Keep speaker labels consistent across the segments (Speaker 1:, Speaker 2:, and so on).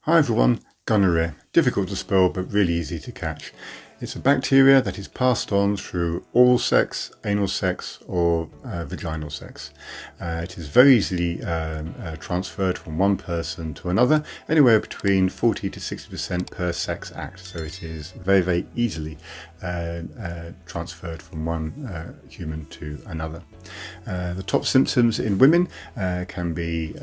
Speaker 1: Hi everyone, gonorrhea. Difficult to spell but really easy to catch. It's a bacteria that is passed on through oral sex, anal sex or vaginal sex. It is very easily transferred from one person to another, anywhere between 40 to 60% per sex act. So it is very, very easily transferred from one human to another. The top symptoms in women can be,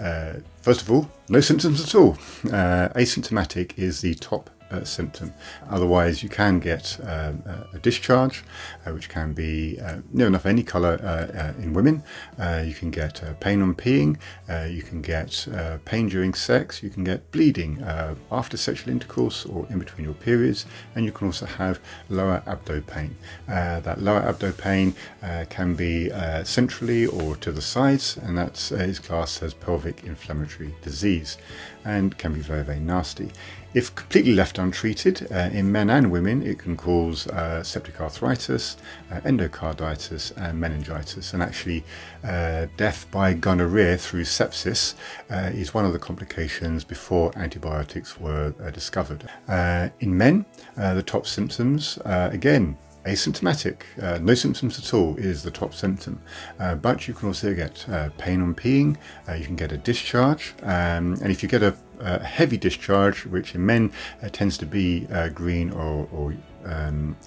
Speaker 1: first of all, no symptoms at all. Asymptomatic is the top symptom. Otherwise you can get a discharge, which can be near enough any colour in women. You can get pain on peeing, you can get pain during sex, you can get bleeding after sexual intercourse or in between your periods, and you can also have lower abdo pain. That lower abdo pain can be centrally or to the sides, and that is classed as pelvic inflammatory disease and can be very, very nasty. If completely left untreated, in men and women, it can cause septic arthritis, endocarditis and meningitis. And actually, death by gonorrhea through sepsis is one of the complications before antibiotics were discovered. In men, the top symptoms, again, asymptomatic, no symptoms at all is the top symptom, but you can also get pain on peeing, you can get a discharge, and if you get a heavy discharge, which in men tends to be green or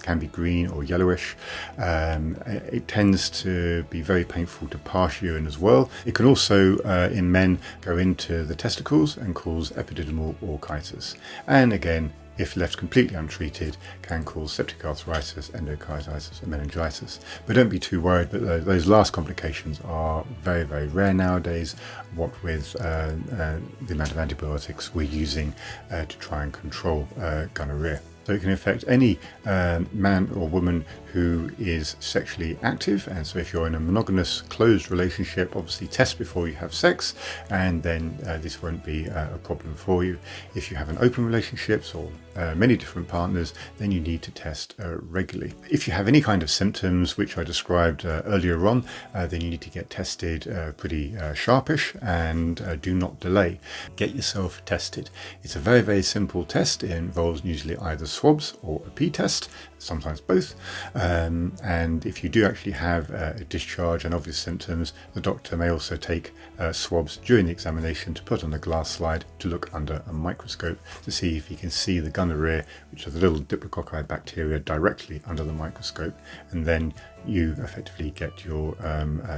Speaker 1: can be green or yellowish, it tends to be very painful to pass urine as well. It can also in men go into the testicles and cause epididymal orchitis, and again, if left completely untreated, can cause septic arthritis, endocarditis and meningitis. But don't be too worried, but those last complications are very, very rare nowadays, what with the amount of antibiotics we're using to try and control gonorrhea. So it can affect any man or woman who is sexually active, and so if you're in a monogamous closed relationship, obviously test before you have sex, and then this won't be a problem for you. If you have an open relationships or many different partners, then you need to test regularly. If you have any kind of symptoms which I described earlier on, then you need to get tested pretty sharpish, and do not delay. Get yourself tested. It's a very, very simple test. It involves usually either swabs or a pee test, sometimes both, and if you do actually have a discharge and obvious symptoms, the doctor may also take swabs during the examination to put on a glass slide to look under a microscope to see if he can see the gonorrhea, which are the little diplococci bacteria, directly under the microscope, and then you effectively get your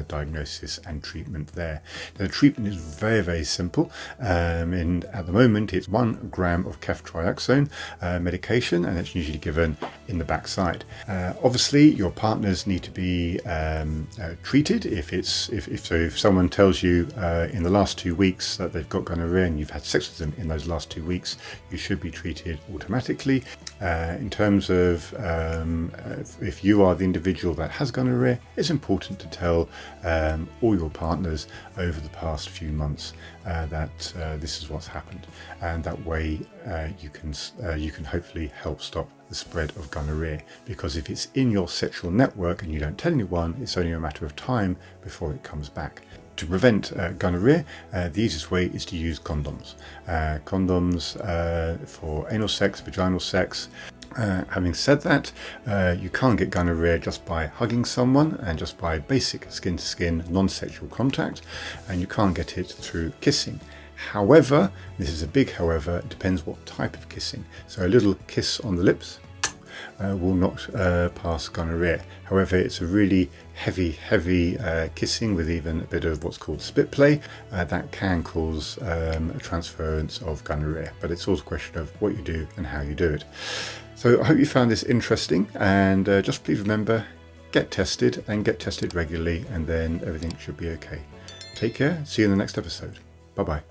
Speaker 1: diagnosis and treatment there. The treatment is very, very simple, and at the moment it's 1 gram of keftriaxone medication, and it's usually given in the backside. Obviously your partners need to be treated. If someone tells you in the last 2 weeks that they've got gonorrhea and you've had sex with them in those last 2 weeks, you should be treated automatically. In terms of if you are the individual that has gonorrhea, it's important to tell all your partners over the past few months that this is what's happened, and that way you can hopefully help stop the spread of gonorrhea, because if it's in your sexual network and you don't tell anyone, it's only a matter of time before it comes back. To prevent gonorrhea, the easiest way is to use condoms. Condoms for anal sex, vaginal sex. Having said that, you can't get gonorrhea just by hugging someone and just by basic skin-to-skin non-sexual contact, and you can't get it through kissing. However, this is a big however, it depends what type of kissing. So a little kiss on the lips will not pass gonorrhea. However, it's a really heavy kissing with even a bit of what's called spit play that can cause a transference of gonorrhea, but it's also a question of what you do and how you do it. So I hope you found this interesting, and just please remember, get tested and get tested regularly, and then everything should be okay. Take care, see you in the next episode. Bye bye.